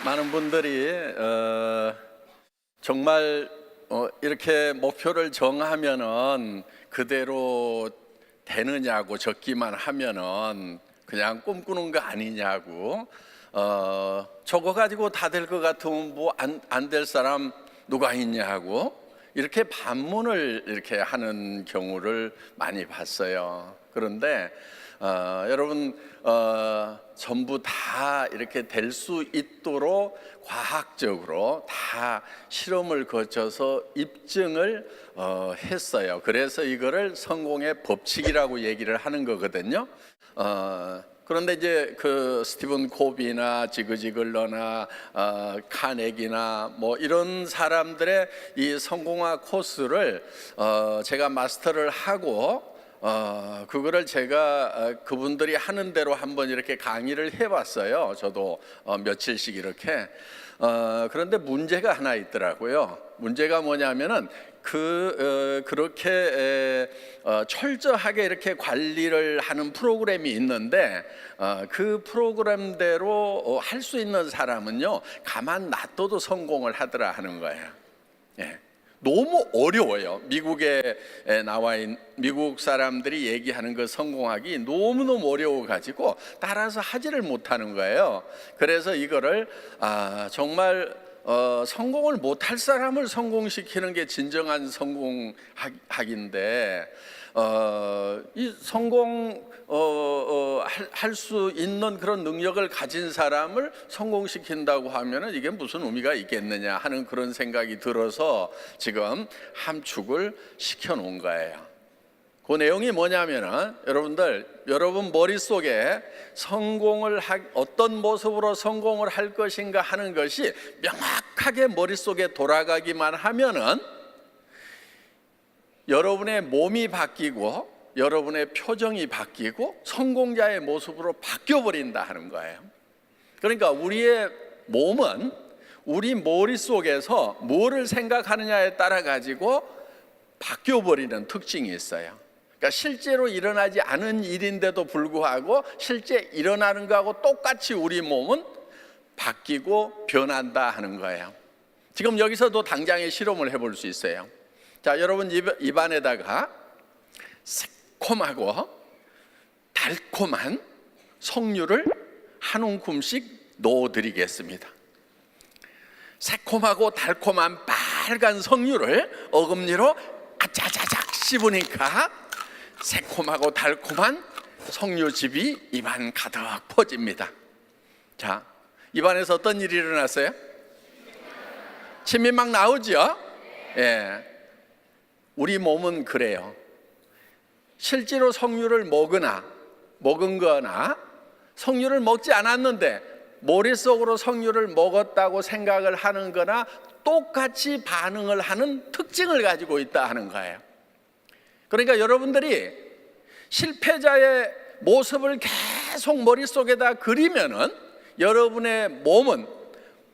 많은 분들이 정말 이렇게 목표를 정하면은 그대로 되느냐고, 적기만 하면은 그냥 꿈꾸는 거 아니냐고, 저거 가지고 다 될 것 같으면 뭐 안 될 사람 누가 있냐고, 이렇게 반문을 이렇게 하는 경우를 많이 봤어요. 그런데 여러분, 전부 다 이렇게 될 수 있도록 과학적으로 다 실험을 거쳐서 입증을 했어요. 그래서 이거를 성공의 법칙이라고 얘기를 하는 거거든요. 그런데 이제 그 스티븐 코비나 지그지글러나 카네기나 뭐 이런 사람들의 이 성공학 코스를 제가 마스터를 하고 그거를 제가 그분들이 하는 대로 한번 이렇게 강의를 해봤어요. 저도 며칠씩 이렇게. 그런데 문제가 하나 있더라고요. 문제가 뭐냐면은 그렇게 철저하게 이렇게 관리를 하는 프로그램이 있는데 그 프로그램대로 할 수 있는 사람은요, 가만 놔둬도 성공을 하더라 하는 거예요. 예. 너무 어려워요. 미국에 나와 있는 미국 사람들이 얘기하는 그 성공하기 너무너무 어려워 가지고 따라서 하지를 못하는 거예요. 그래서 이거를 정말 성공을 못할 사람을 성공시키는 게 진정한 성공학인데, 이 성공 할 수 있는 그런 능력을 가진 사람을 성공시킨다고 하면은 이게 무슨 의미가 있겠느냐 하는 그런 생각이 들어서 지금 함축을 시켜 놓은 거예요. 그 내용이 뭐냐면은 여러분 머릿속에 어떤 모습으로 성공을 할 것인가 하는 것이 명확하게 머릿속에 돌아가기만 하면은 여러분의 몸이 바뀌고 여러분의 표정이 바뀌고 성공자의 모습으로 바뀌어 버린다 하는 거예요. 그러니까 우리의 몸은 우리 머릿속에서 뭐를 생각하느냐에 따라 가지고 바뀌어 버리는 특징이 있어요. 그러니까 실제로 일어나지 않은 일인데도 불구하고 실제 일어나는 거하고 똑같이 우리 몸은 바뀌고 변한다 하는 거예요. 지금 여기서도 당장의 실험을 해볼 수 있어요. 자, 여러분 입안에다가 새콤하고 달콤한 석류를 한 움큼씩 넣어드리겠습니다. 새콤하고 달콤한 빨간 석류를 어금니로 아짜자작 씹으니까 새콤하고 달콤한 석류즙이 입안 가득 퍼집니다. 자, 입안에서 어떤 일이 일어났어요? 침이 막 나오죠? 예. 우리 몸은 그래요. 실제로 석류를 먹은 거나 석류를 먹지 않았는데 머릿속으로 석류를 먹었다고 생각을 하는 거나 똑같이 반응을 하는 특징을 가지고 있다 하는 거예요. 그러니까 여러분들이 실패자의 모습을 계속 머릿속에다 그리면은 여러분의 몸은,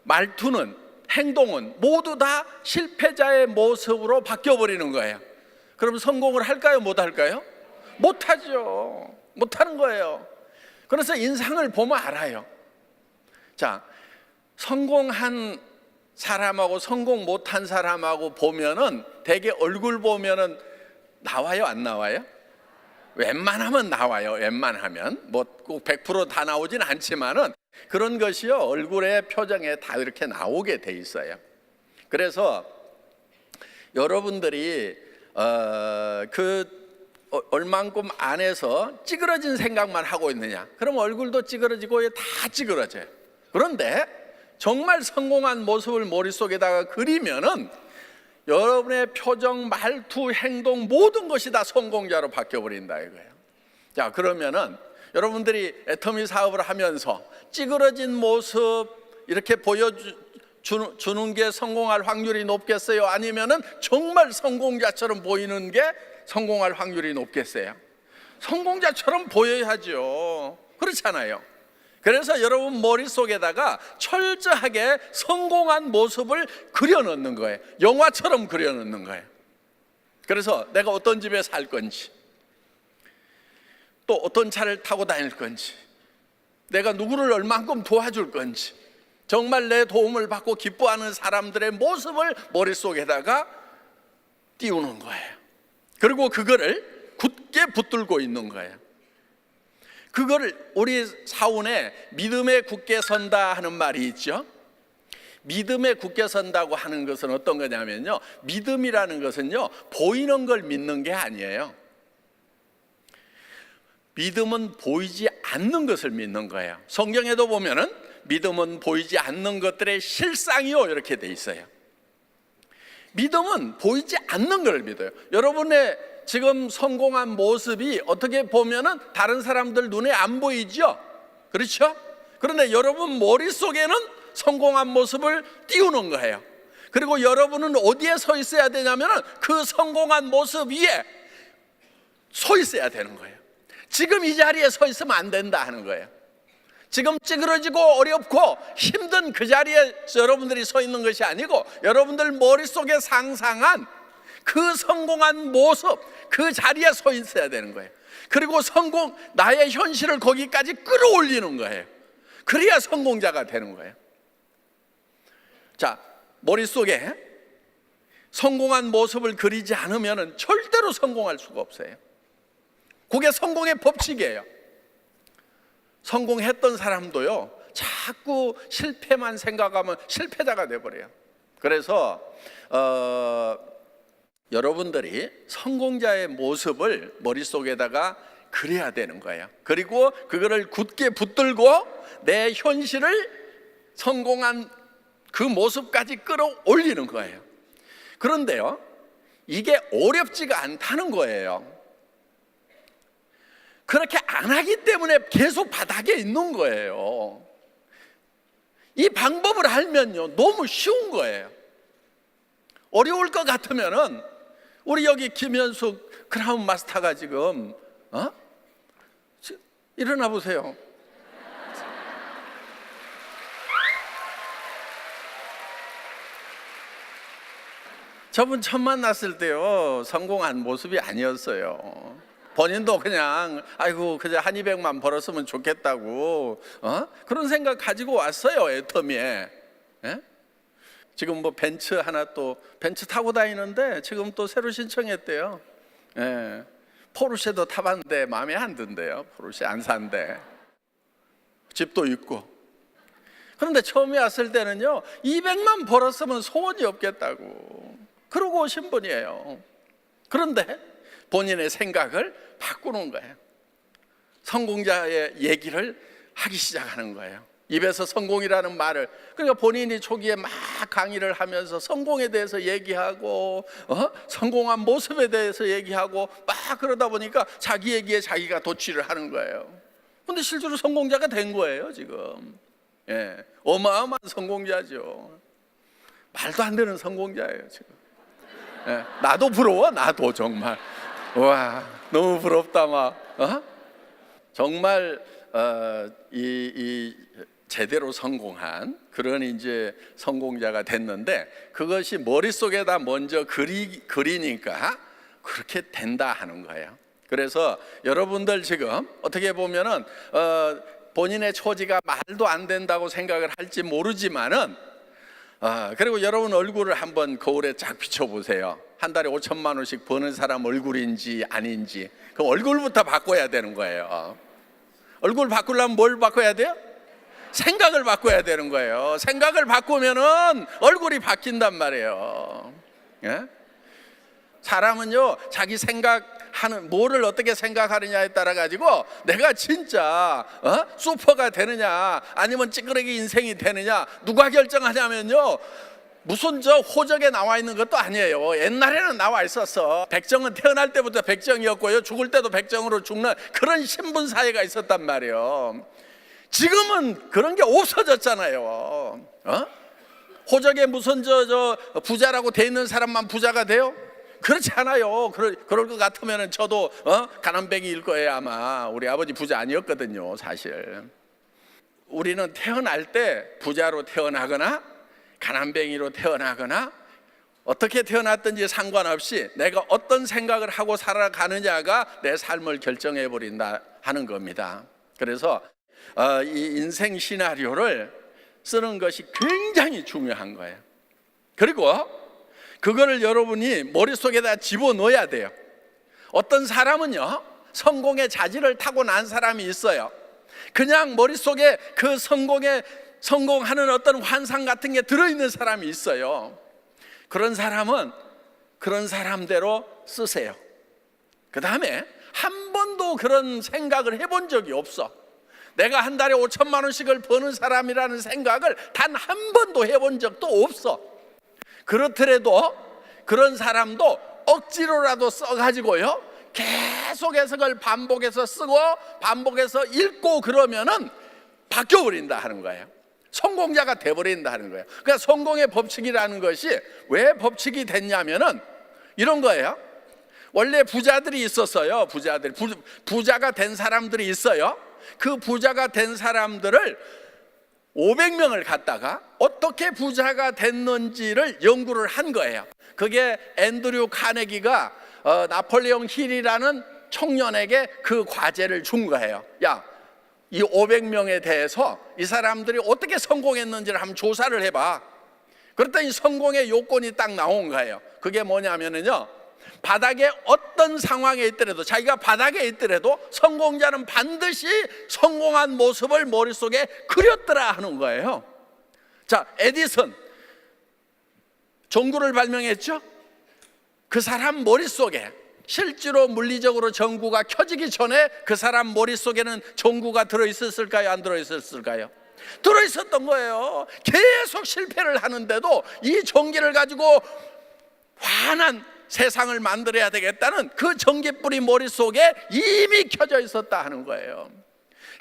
말투는, 행동은 모두 다 실패자의 모습으로 바뀌어 버리는 거예요. 그럼 성공을 할까요? 못 할까요? 못 하죠. 못 하는 거예요. 그래서 인상을 보면 알아요. 자, 성공한 사람하고 성공 못한 사람하고 보면은 대개 얼굴 보면은 나와요, 안 나와요? 웬만하면 나와요. 웬만하면 뭐 꼭 100% 다 나오진 않지만은 그런 것이요, 얼굴의 표정에 다 이렇게 나오게 돼 있어요. 그래서 여러분들이 얼만큼 안에서 찌그러진 생각만 하고 있느냐, 그럼 얼굴도 찌그러지고 다 찌그러져요. 그런데 정말 성공한 모습을 머릿속에다가 그리면은 여러분의 표정, 말투, 행동 모든 것이 다 성공자로 바뀌어버린다 이거예요. 자, 그러면은 여러분들이 애터미 사업을 하면서 찌그러진 모습 이렇게 보여주는 게 성공할 확률이 높겠어요? 아니면은 정말 성공자처럼 보이는 게 성공할 확률이 높겠어요? 성공자처럼 보여야죠. 그렇잖아요. 그래서 여러분 머릿속에다가 철저하게 성공한 모습을 그려넣는 거예요. 영화처럼 그려넣는 거예요. 그래서 내가 어떤 집에 살 건지, 또 어떤 차를 타고 다닐 건지, 내가 누구를 얼만큼 도와줄 건지, 정말 내 도움을 받고 기뻐하는 사람들의 모습을 머릿속에다가 띄우는 거예요. 그리고 그거를 굳게 붙들고 있는 거예요. 그거를 우리 사원에 믿음에 굳게 선다 하는 말이 있죠. 믿음에 굳게 선다고 하는 것은 어떤 거냐면요, 믿음이라는 것은요, 보이는 걸 믿는 게 아니에요. 믿음은 보이지 않는 것을 믿는 거예요. 성경에도 보면은 믿음은 보이지 않는 것들의 실상이요, 이렇게 돼 있어요. 믿음은 보이지 않는 걸 믿어요. 여러분의 지금 성공한 모습이 어떻게 보면은 다른 사람들 눈에 안 보이죠? 그렇죠? 그런데 여러분 머릿속에는 성공한 모습을 띄우는 거예요. 그리고 여러분은 어디에 서 있어야 되냐면은 그 성공한 모습 위에 서 있어야 되는 거예요. 지금 이 자리에 서 있으면 안 된다 하는 거예요. 지금 찌그러지고 어렵고 힘든 그 자리에 여러분들이 서 있는 것이 아니고 여러분들 머릿속에 상상한 그 성공한 모습, 그 자리에 서 있어야 되는 거예요. 그리고 나의 현실을 거기까지 끌어올리는 거예요. 그래야 성공자가 되는 거예요. 자, 머릿속에 성공한 모습을 그리지 않으면 절대로 성공할 수가 없어요. 그게 성공의 법칙이에요. 성공했던 사람도요, 자꾸 실패만 생각하면 실패자가 돼버려요. 그래서 여러분들이 성공자의 모습을 머릿속에다가 그려야 되는 거예요. 그리고 그거를 굳게 붙들고 내 현실을 성공한 그 모습까지 끌어올리는 거예요. 그런데요, 이게 어렵지가 않다는 거예요. 그렇게 안 하기 때문에 계속 바닥에 있는 거예요. 이 방법을 알면요, 너무 쉬운 거예요. 어려울 것 같으면은 우리 여기 김현숙 크라운 마스터가 지금 일어나 보세요. 저분 처음 만났을 때요, 성공한 모습이 아니었어요. 본인도 그냥 아이고 그저 한 200만 벌었으면 좋겠다고 그런 생각 가지고 왔어요, 애터미에. 예? 지금 뭐 벤츠 하나 또 벤츠 타고 다니는데 지금 또 새로 신청했대요. 예. 포르쉐도 타봤는데 마음에 안 든대요. 포르쉐 안 산대. 집도 있고. 그런데 처음에 왔을 때는요, 200만 벌었으면 소원이 없겠다고 그러고 오신 분이에요. 그런데 본인의 생각을 바꾸는 거예요. 성공자의 얘기를 하기 시작하는 거예요. 입에서 성공이라는 말을, 그러니까 본인이 초기에 막 강의를 하면서 성공에 대해서 얘기하고 성공한 모습에 대해서 얘기하고 막 그러다 보니까 자기 얘기에 자기가 도취를 하는 거예요. 근데 실제로 성공자가 된 거예요 지금. 예, 어마어마한 성공자죠. 말도 안 되는 성공자예요 지금. 예, 나도 부러워. 나도 정말 와, 너무 부럽다 막. 정말 이 제대로 성공한 그런 이제 성공자가 됐는데, 그것이 머릿속에다 먼저 그리니까 그렇게 된다 하는 거예요. 그래서 여러분들 지금 어떻게 보면은 본인의 처지가 말도 안 된다고 생각을 할지 모르지만은 그리고 여러분 얼굴을 한번 거울에 쫙 비춰보세요. 한 달에 5천만 원씩 버는 사람 얼굴인지 아닌지, 그 얼굴부터 바꿔야 되는 거예요. 얼굴 바꾸려면 뭘 바꿔야 돼요? 생각을 바꿔야 되는 거예요. 생각을 바꾸면은 얼굴이 바뀐단 말이에요. 예? 사람은요, 자기 생각하는 뭐를 어떻게 생각하느냐에 따라 가지고 내가 진짜 슈퍼가 되느냐 아니면 찌끄레기 인생이 되느냐 누가 결정하냐면요, 무슨 저 호적에 나와 있는 것도 아니에요. 옛날에는 나와 있었어. 백정은 태어날 때부터 백정이었고요, 죽을 때도 백정으로 죽는 그런 신분 사회가 있었단 말이에요. 지금은 그런 게 없어졌잖아요. 호적에 무슨 저 부자라고 돼 있는 사람만 부자가 돼요? 그렇지 않아요. 그럴 것 같으면 저도 가난뱅이일 거예요. 아마 우리 아버지 부자 아니었거든요, 사실. 우리는 태어날 때 부자로 태어나거나 가난뱅이로 태어나거나 어떻게 태어났든지 상관없이 내가 어떤 생각을 하고 살아가느냐가 내 삶을 결정해 버린다 하는 겁니다. 그래서 이 인생 시나리오를 쓰는 것이 굉장히 중요한 거예요. 그리고 그거를 여러분이 머릿속에다 집어넣어야 돼요. 어떤 사람은요, 성공의 자질을 타고난 사람이 있어요. 그냥 머릿속에 그 성공하는 어떤 환상 같은 게 들어있는 사람이 있어요. 그런 사람은 그런 사람대로 쓰세요. 그 다음에 한 번도 그런 생각을 해본 적이 없어. 내가 한 달에 5천만 원씩을 버는 사람이라는 생각을 단 한 번도 해본 적도 없어. 그렇더라도 그런 사람도 억지로라도 써가지고요, 계속해서 그걸 반복해서 쓰고 반복해서 읽고 그러면은 바뀌어버린다 하는 거예요. 성공자가 돼버린다 하는 거예요. 그러니까 성공의 법칙이라는 것이 왜 법칙이 됐냐면은 이런 거예요. 원래 부자들이 있었어요. 부자가 된 사람들이 있어요. 그 부자가 된 사람들을 500명을 갖다가 어떻게 부자가 됐는지를 연구를 한 거예요. 그게 앤드류 카네기가 나폴레옹 힐이라는 청년에게 그 과제를 준 거예요. 야, 이 500명에 대해서 이 사람들이 어떻게 성공했는지를 한번 조사를 해봐. 그랬더니 성공의 요건이 딱 나온 거예요. 그게 뭐냐면요, 바닥에 어떤 상황에 있더라도, 자기가 바닥에 있더라도 성공자는 반드시 성공한 모습을 머릿속에 그렸더라 하는 거예요. 자, 에디슨 전구를 발명했죠. 그 사람 머릿속에 실제로 물리적으로 전구가 켜지기 전에 그 사람 머릿속에는 전구가 들어있었을까요? 안 들어있었을까요? 들어있었던 거예요. 계속 실패를 하는데도 이 전기를 가지고 환한 세상을 만들어야 되겠다는 그 전기불이 머릿속에 이미 켜져 있었다 하는 거예요.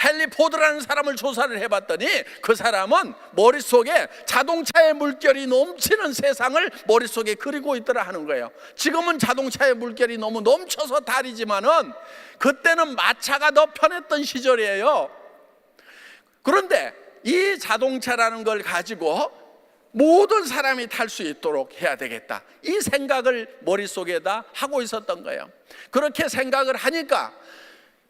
헨리 포드라는 사람을 조사를 해봤더니 그 사람은 머릿속에 자동차의 물결이 넘치는 세상을 머릿속에 그리고 있더라 하는 거예요. 지금은 자동차의 물결이 너무 넘쳐서 다르지만은 그때는 마차가 더 편했던 시절이에요. 그런데 이 자동차라는 걸 가지고 모든 사람이 탈 수 있도록 해야 되겠다, 이 생각을 머릿속에다 하고 있었던 거예요. 그렇게 생각을 하니까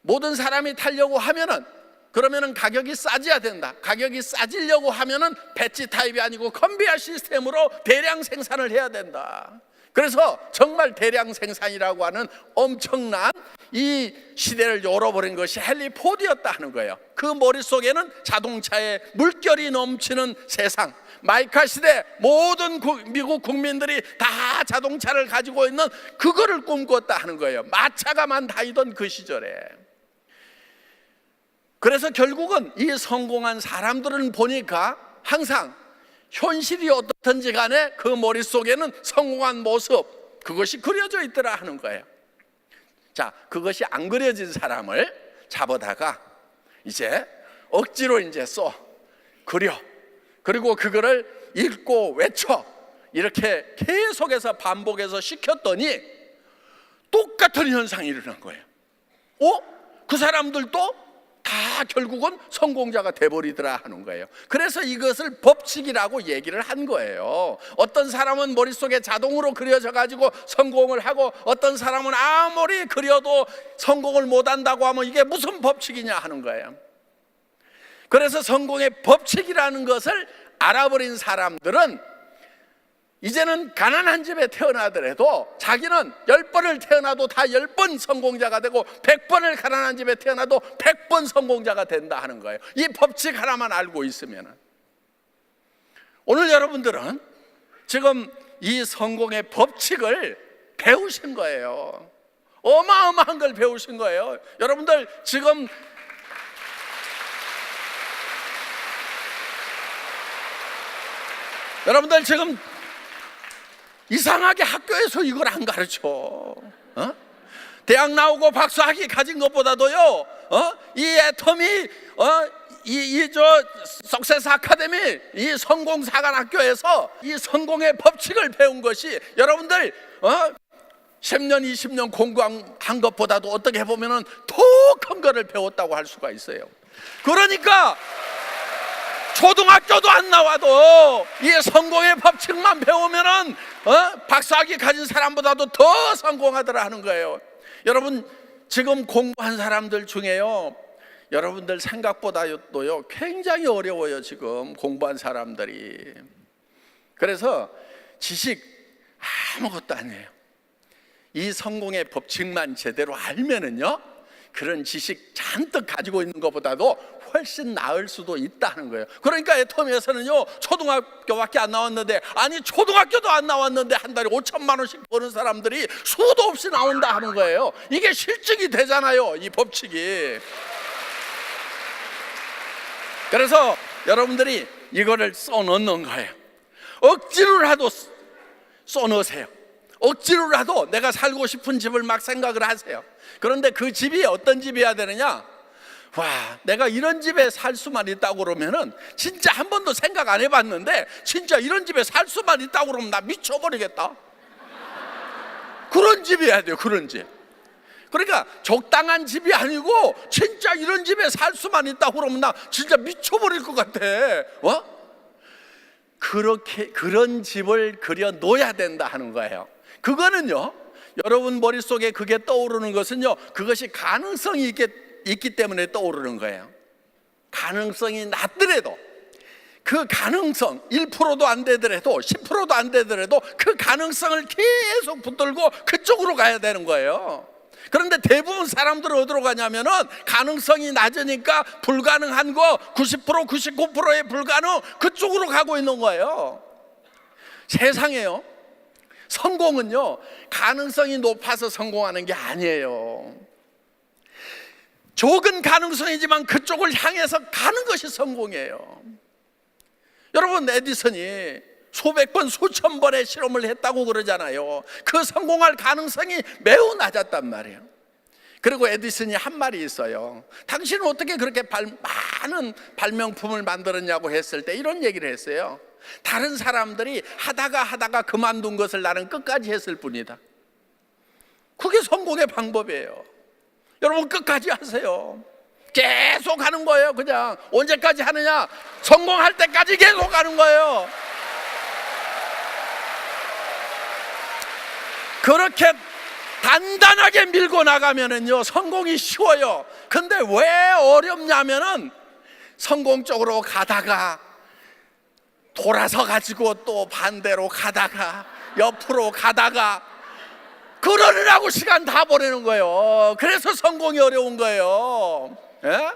모든 사람이 타려고 하면은, 그러면은 가격이 싸져야 된다. 가격이 싸지려고 하면은 배지 타입이 아니고 컨베이어 시스템으로 대량 생산을 해야 된다. 그래서 정말 대량 생산이라고 하는 엄청난 이 시대를 열어버린 것이 헨리 포드였다 하는 거예요. 그 머릿속에는 자동차의 물결이 넘치는 세상, 마이카 시대 모든 미국 국민들이 다 자동차를 가지고 있는 그거를 꿈꿨다 하는 거예요. 마차가만 다니던 그 시절에. 그래서 결국은 이 성공한 사람들은 보니까 항상 현실이 어떻든지 간에 그 머릿속에는 성공한 모습, 그것이 그려져 있더라 하는 거예요. 자, 그것이 안 그려진 사람을 잡아다가 이제 억지로 이제 그려, 그리고 그거를 읽고 외쳐, 이렇게 계속해서 반복해서 시켰더니 똑같은 현상이 일어난 거예요. 그 사람들도 다 결국은 성공자가 돼버리더라 하는 거예요. 그래서 이것을 법칙이라고 얘기를 한 거예요. 어떤 사람은 머릿속에 자동으로 그려져 가지고 성공을 하고, 어떤 사람은 아무리 그려도 성공을 못한다고 하면 이게 무슨 법칙이냐 하는 거예요. 그래서 성공의 법칙이라는 것을 알아버린 사람들은 이제는 가난한 집에 태어나더라도 자기는 10번을 태어나도 다 10번 성공자가 되고 100번을 가난한 집에 태어나도 100번 성공자가 된다 하는 거예요. 이 법칙 하나만 알고 있으면. 오늘 여러분들은 지금 이 성공의 법칙을 배우신 거예요. 어마어마한 걸 배우신 거예요. 여러분들 지금 이상하게 학교에서 이걸 안 가르쳐. 대학 나오고 박사학위 가진 것보다도요, 이 애터미, 석세스 아카데미, 이 성공사관학교에서 이 성공의 법칙을 배운 것이 여러분들 10년, 20년 공부한 것보다도 어떻게 보면은 더 큰 거를 배웠다고 할 수가 있어요. 그러니까 초등학교도 안 나와도 이 성공의 법칙만 배우면은 박사학위 가진 사람보다도 더 성공하더라 하는 거예요. 여러분 지금 공부한 사람들 중에요, 여러분들 생각보다도요 굉장히 어려워요. 지금 공부한 사람들이. 그래서 지식 아무것도 아니에요. 이 성공의 법칙만 제대로 알면은요, 그런 지식 잔뜩 가지고 있는 것보다도 훨씬 나을 수도 있다는 거예요. 그러니까 애터미에서는요, 초등학교밖에 안 나왔는데, 아니 초등학교도 안 나왔는데 한 달에 5천만 원씩 버는 사람들이 수도 없이 나온다 하는 거예요. 이게 실증이 되잖아요, 이 법칙이. 그래서 여러분들이 이거를 써넣는 거예요. 억지로라도 써넣으세요. 억지로라도 내가 살고 싶은 집을 막 생각을 하세요. 그런데 그 집이 어떤 집이어야 되느냐? 와, 내가 이런 집에 살 수만 있다고 그러면은 진짜 한 번도 생각 안 해봤는데 진짜 이런 집에 살 수만 있다고 그러면 나 미쳐버리겠다. 그런 집이어야 돼요. 그런 집. 그러니까 적당한 집이 아니고 진짜 이런 집에 살 수만 있다고 그러면 나 진짜 미쳐버릴 것 같아. 그렇게 그런 집을 그려 놓아야 된다 하는 거예요. 그거는요, 여러분 머릿속에 그게 떠오르는 것은요, 그것이 가능성이 있기 때문에 떠오르는 거예요. 가능성이 낮더라도, 그 가능성 1%도 안 되더라도 10%도 안 되더라도 그 가능성을 계속 붙들고 그쪽으로 가야 되는 거예요. 그런데 대부분 사람들은 어디로 가냐면은 가능성이 낮으니까 불가능한 거 90%, 99%의 불가능, 그쪽으로 가고 있는 거예요. 세상에요, 성공은요 가능성이 높아서 성공하는 게 아니에요. 적은 가능성이지만 그쪽을 향해서 가는 것이 성공이에요. 여러분, 에디슨이 수백 번, 수천 번의 실험을 했다고 그러잖아요. 그 성공할 가능성이 매우 낮았단 말이에요. 그리고 에디슨이 한 말이 있어요. 당신은 어떻게 그렇게 많은 발명품을 만들었냐고 했을 때 이런 얘기를 했어요. 다른 사람들이 하다가 그만둔 것을 나는 끝까지 했을 뿐이다. 그게 성공의 방법이에요. 여러분, 끝까지 하세요. 계속 하는 거예요. 그냥 언제까지 하느냐? 성공할 때까지 계속 하는 거예요. 그렇게 단단하게 밀고 나가면은요 성공이 쉬워요. 근데 왜 어렵냐면은 성공 쪽으로 가다가 돌아서 가지고 또 반대로 가다가 옆으로 가다가 그러느라고 시간 다 보내는 거예요. 그래서 성공이 어려운 거예요. 예?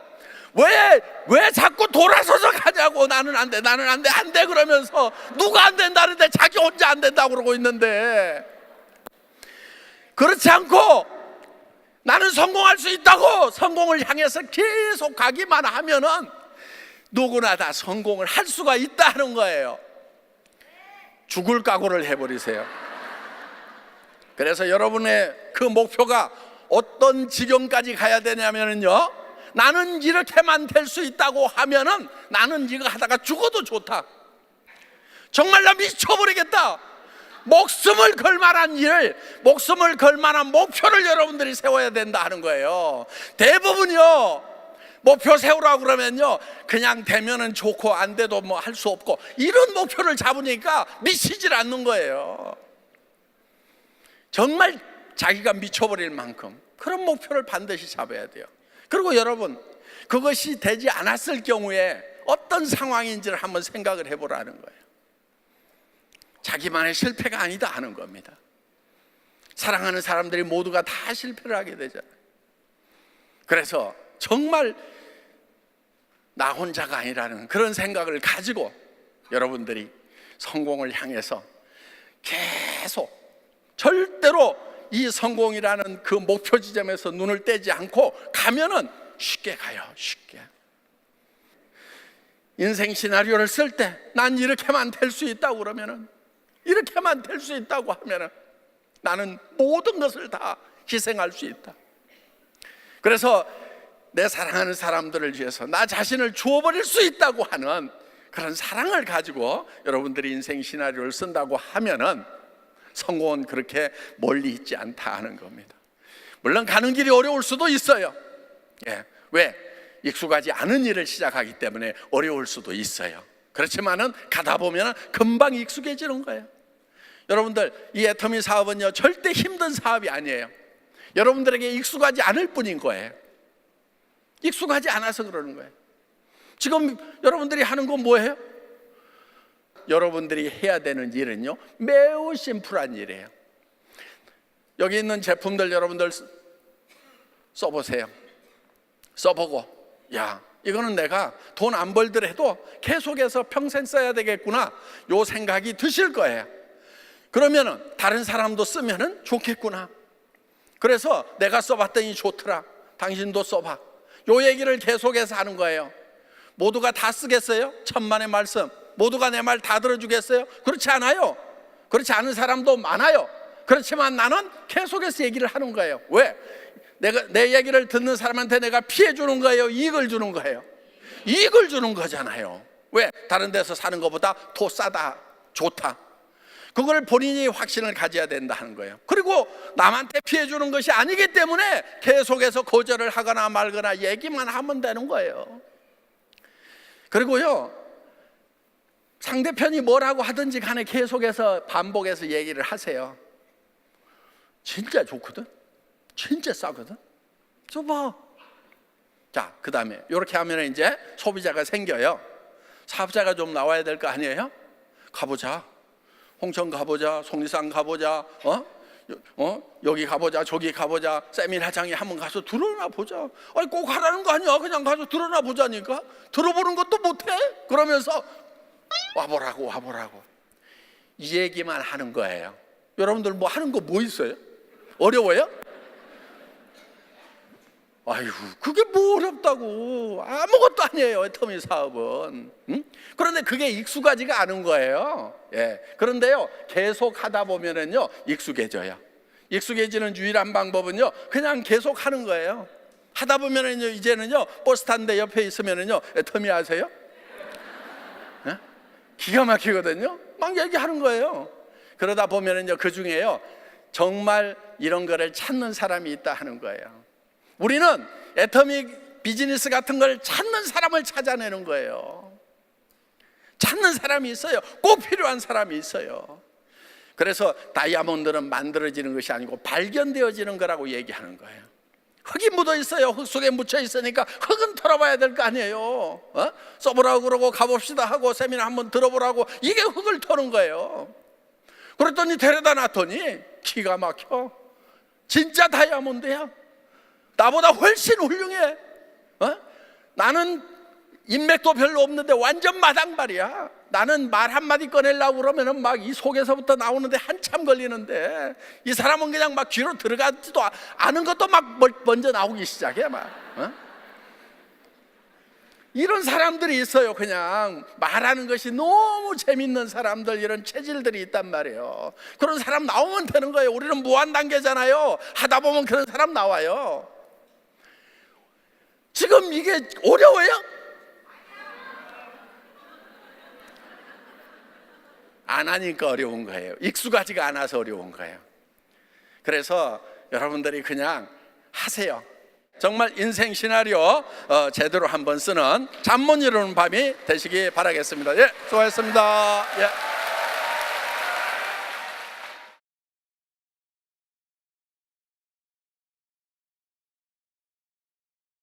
왜 자꾸 돌아서서 가냐고. 나는 안 돼, 나는 안 돼, 안 돼 그러면서 누가 안 된다는데 자기 혼자 안 된다고 그러고 있는데, 그렇지 않고 나는 성공할 수 있다고 성공을 향해서 계속 가기만 하면은 누구나 다 성공을 할 수가 있다는 거예요. 죽을 각오를 해버리세요. 그래서 여러분의 그 목표가 어떤 지경까지 가야 되냐면요, 나는 이렇게만 될 수 있다고 하면은 나는 이거 하다가 죽어도 좋다. 정말 나 미쳐버리겠다. 목숨을 걸 만한 일, 목숨을 걸 만한 목표를 여러분들이 세워야 된다 하는 거예요. 대부분요, 목표 세우라고 그러면요 그냥 되면은 좋고 안 돼도 뭐 할 수 없고 이런 목표를 잡으니까 미치질 않는 거예요. 정말 자기가 미쳐버릴 만큼 그런 목표를 반드시 잡아야 돼요. 그리고 여러분, 그것이 되지 않았을 경우에 어떤 상황인지를 한번 생각을 해보라는 거예요. 자기만의 실패가 아니다 하는 겁니다. 사랑하는 사람들이 모두가 다 실패를 하게 되잖아요. 그래서 정말 나 혼자가 아니라는 그런 생각을 가지고 여러분들이 성공을 향해서 계속 절대로 이 성공이라는 그 목표 지점에서 눈을 떼지 않고 가면은 쉽게 가요. 쉽게. 인생 시나리오를 쓸 때 난 이렇게만 될 수 있다고 그러면은, 이렇게만 될 수 있다고 하면은 나는 모든 것을 다 희생할 수 있다. 그래서 내 사랑하는 사람들을 위해서 나 자신을 주어버릴 수 있다고 하는 그런 사랑을 가지고 여러분들이 인생 시나리오를 쓴다고 하면은 성공은 그렇게 멀리 있지 않다 하는 겁니다. 물론 가는 길이 어려울 수도 있어요. 왜? 익숙하지 않은 일을 시작하기 때문에 어려울 수도 있어요. 그렇지만은 가다 보면 금방 익숙해지는 거예요. 여러분들, 이 애터미 사업은요 절대 힘든 사업이 아니에요. 여러분들에게 익숙하지 않을 뿐인 거예요. 익숙하지 않아서 그러는 거예요. 지금 여러분들이 하는 건 뭐예요? 여러분들이 해야 되는 일은요, 매우 심플한 일이에요. 여기 있는 제품들 여러분들 써보세요. 써보고, 야, 이거는 내가 돈 안 벌더라도 계속해서 평생 써야 되겠구나, 요 생각이 드실 거예요. 그러면은 다른 사람도 쓰면은 좋겠구나. 그래서 내가 써봤더니 좋더라, 당신도 써봐. 요 얘기를 계속해서 하는 거예요. 모두가 다 쓰겠어요? 천만의 말씀 모두가 내 말 다 들어주겠어요? 그렇지 않아요. 그렇지 않은 사람도 많아요. 그렇지만 나는 계속해서 얘기를 하는 거예요. 왜? 내 얘기를 듣는 사람한테 내가 피해 주는 거예요? 이익을 주는 거예요? 이익을 주는 거잖아요. 왜? 다른 데서 사는 것보다 더 싸다, 좋다. 그걸 본인이 확신을 가져야 된다 하는 거예요. 그리고 남한테 피해 주는 것이 아니기 때문에 계속해서 거절을 하거나 말거나 얘기만 하면 되는 거예요. 그리고요, 상대편이 뭐라고 하든지 간에 계속해서 반복해서 얘기를 하세요. 진짜 좋거든, 진짜 싸거든, 써봐. 자, 그 다음에 이렇게 하면 이제 소비자가 생겨요. 사업자가 좀 나와야 될 거 아니에요? 가보자, 홍천 가보자, 속리산 가보자, 여기 가보자, 저기 가보자, 세미나장에 한번 가서 들어나 보자. 아니, 꼭 하라는 거 아니야. 그냥 가서 들어나 보자니까. 들어보는 것도 못해? 그러면서 와보라고 이 얘기만 하는 거예요. 여러분들 뭐 하는 거 뭐 있어요? 어려워요? 아유, 그게 뭐 어렵다고. 아무것도 아니에요, 애터미 사업은. 응? 그런데 그게 익숙하지가 않은 거예요. 예. 그런데요, 계속 하다 보면은요, 익숙해져요. 익숙해지는 유일한 방법은요, 그냥 계속 하는 거예요. 하다 보면은요, 이제는요, 버스 탄데 옆에 있으면은요, 애터미 아세요? 예? 기가 막히거든요. 막 얘기하는 거예요. 그러다 보면은요, 그 중에요, 정말 이런 거를 찾는 사람이 있다 하는 거예요. 우리는 애터미 비즈니스 같은 걸 찾는 사람을 찾아내는 거예요. 찾는 사람이 있어요. 꼭 필요한 사람이 있어요. 그래서 다이아몬드는 만들어지는 것이 아니고 발견되어지는 거라고 얘기하는 거예요. 흙이 묻어 있어요. 흙 속에 묻혀 있으니까 흙은 털어봐야 될 거 아니에요. 써보라고 그러고 가봅시다 하고 세미나 한번 들어보라고, 이게 흙을 터는 거예요. 그랬더니 데려다 놨더니 기가 막혀. 진짜 다이아몬드야. 나보다 훨씬 훌륭해. 나는 인맥도 별로 없는데 완전 마당발이야. 나는 말 한마디 꺼내려고 그러면은 막 이 속에서부터 나오는데 한참 걸리는데, 이 사람은 그냥 막 귀로 들어가지도 않은 것도 막 먼저 나오기 시작해. 막 이런 사람들이 있어요. 그냥 말하는 것이 너무 재밌는 사람들, 이런 체질들이 있단 말이에요. 그런 사람 나오면 되는 거예요. 우리는 무한 단계잖아요. 하다 보면 그런 사람 나와요. 지금 이게 어려워요? 안 하니까 어려운 거예요. 익숙하지가 않아서 어려운 거예요. 그래서 여러분들이 그냥 하세요. 정말 인생 시나리오 제대로 한번 쓰는 잠 못 이루는 밤이 되시기 바라겠습니다. 예, 수고하셨습니다. 예.